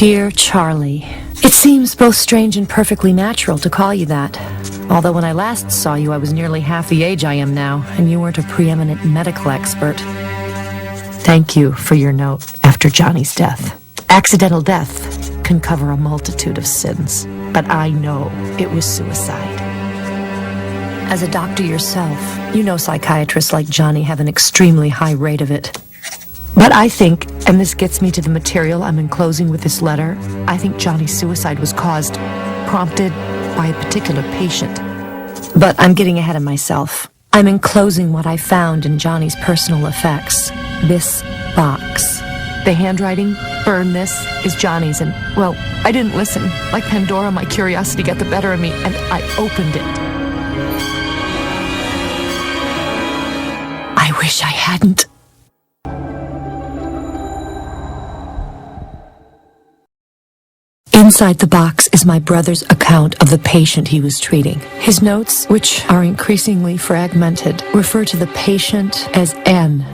Dear Charlie, it seems both strange and perfectly natural to call you that. Although when I last saw you, I was nearly half the age I am now, and you weren't a preeminent medical expert. Thank you for your note after Johnny's death. Accidental death can cover a multitude of sins, but I know it was suicide. As a doctor yourself, you know psychiatrists like Johnny have an extremely high rate of it. But I think, and this gets me to the material I'm enclosing with this letter, I think Johnny's suicide was prompted by a particular patient. But I'm getting ahead of myself. I'm enclosing what I found in Johnny's personal effects. This box. The handwriting, burn this, is Johnny's, and, well, I didn't listen. Like Pandora, my curiosity got the better of me, and I opened it. I wish I hadn't. Inside the box is my brother's account of the patient he was treating. His notes, which are increasingly fragmented, refer to the patient as N.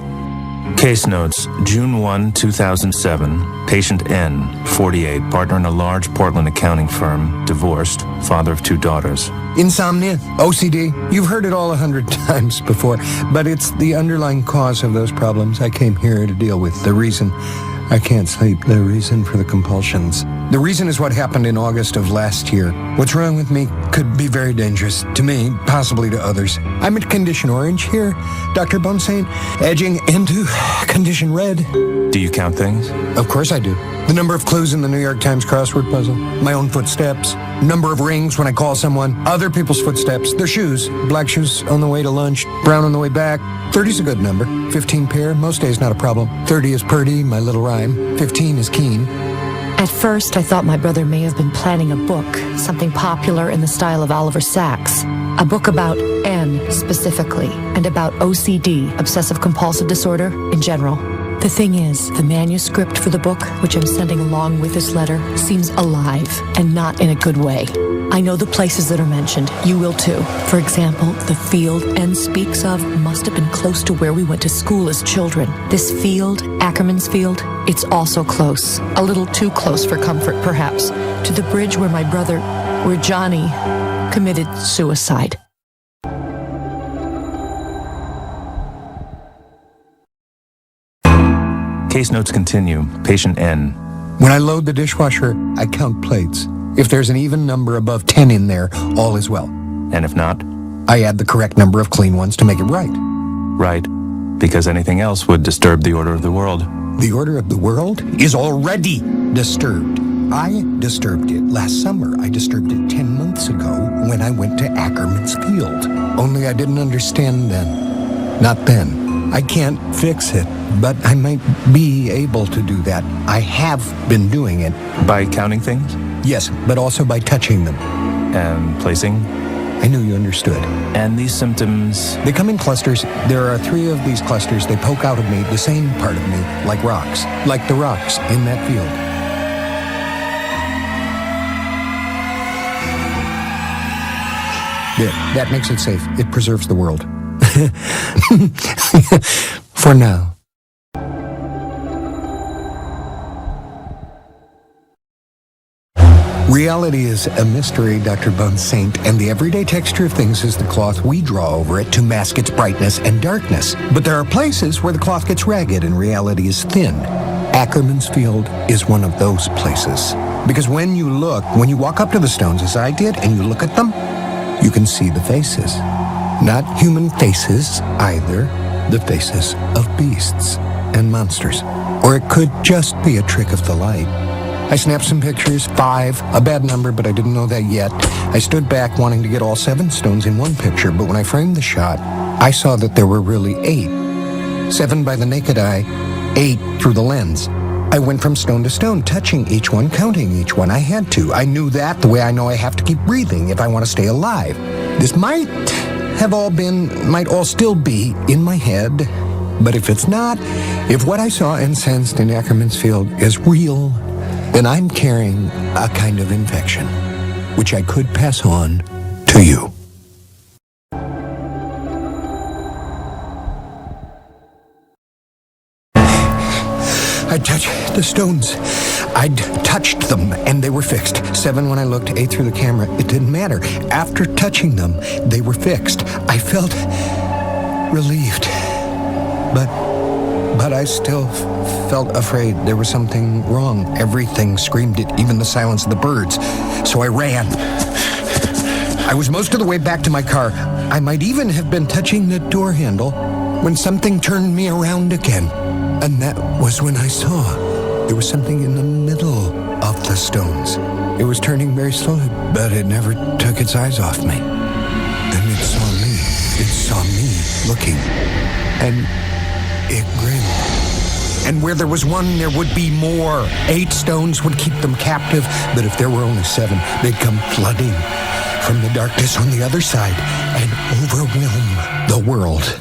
Case notes, June 1, 2007, patient N, 48, partner in a large Portland accounting firm, divorced, father of 2 daughters. Insomnia, OCD, you've heard it all 100 times before, but it's the underlying cause of those problems I came here to deal with. The reason I can't sleep, the reason for the compulsions. The reason is what happened in August of last year. What's wrong with me could be very dangerous to me, possibly to others. I'm at condition orange here, Dr. Bonsaint, edging into condition red. Do you count things? Of course I do. The number of clues in the New York Times crossword puzzle, my own footsteps, number of rings when I call someone, other people's footsteps, their shoes, black shoes on the way to lunch, brown on the way back. 30's a good number. 15 pair, most days not a problem. 30 is purty, my little rhyme. 15 is keen. At first, I thought my brother may have been planning a book, something popular in the style of Oliver Sacks. A book about N specifically, and about OCD, obsessive-compulsive disorder, in general. The thing is, the manuscript for the book, which I'm sending along with this letter, seems alive, and not in a good way. I know the places that are mentioned. You will too. For example, the field N speaks of must have been close to where we went to school as children. This field, Ackerman's Field, it's also close. A little too close for comfort, perhaps, to the bridge where Johnny committed suicide. Case notes continue. Patient N. When I load the dishwasher, I count plates. If there's an even number above 10 in there, all is well. And if not? I add the correct number of clean ones to make it right. Right. Because anything else would disturb the order of the world. The order of the world is already disturbed. I disturbed it last summer. I disturbed it 10 months ago when I went to Ackerman's Field. Only I didn't understand then. Not then. I can't fix it, but I might be able to do that. I have been doing it. By counting things? Yes, but also by touching them. And placing? I knew you understood. And these symptoms? They come in clusters. There are 3 of these clusters. They poke out of me, the same part of me, like rocks. Like the rocks in that field. There, that makes it safe. It preserves the world. For now. Reality is a mystery, Dr. Bonsaint, and the everyday texture of things is the cloth we draw over it to mask its brightness and darkness. But there are places where the cloth gets ragged and reality is thin. Ackerman's Field is one of those places. Because when you walk up to the stones as I did, and you look at them, you can see the faces. Not human faces either, the faces of beasts and monsters. Or it could just be a trick of the light. I snapped some pictures, 5, a bad number, but I didn't know that yet. I stood back wanting to get all 7 stones in one picture, but when I framed the shot, I saw that there were really 8. 7 by the naked eye, 8 through the lens. I went from stone to stone, touching each one, counting each one. I had to. I knew that the way I know I have to keep breathing if I want to stay alive. This might all still be in my head. But if it's not, if what I saw and sensed in Ackerman's Field is real, then I'm carrying a kind of infection, which I could pass on to you. I touch the stones. I'd touched them, and they were fixed. 7 when I looked, 8 through the camera. It didn't matter. After touching them, they were fixed. I felt relieved. But I still felt afraid there was something wrong. Everything screamed it, even the silence of the birds. So I ran. I was most of the way back to my car. I might even have been touching the door handle when something turned me around again. And that was when I saw there was something in the middle of the stones. It was turning very slowly, but it never took its eyes off me. And it saw me. It saw me looking. And it grinned. And where there was one, there would be more. 8 stones would keep them captive, but if there were only 7, they'd come flooding from the darkness on the other side and overwhelm the world.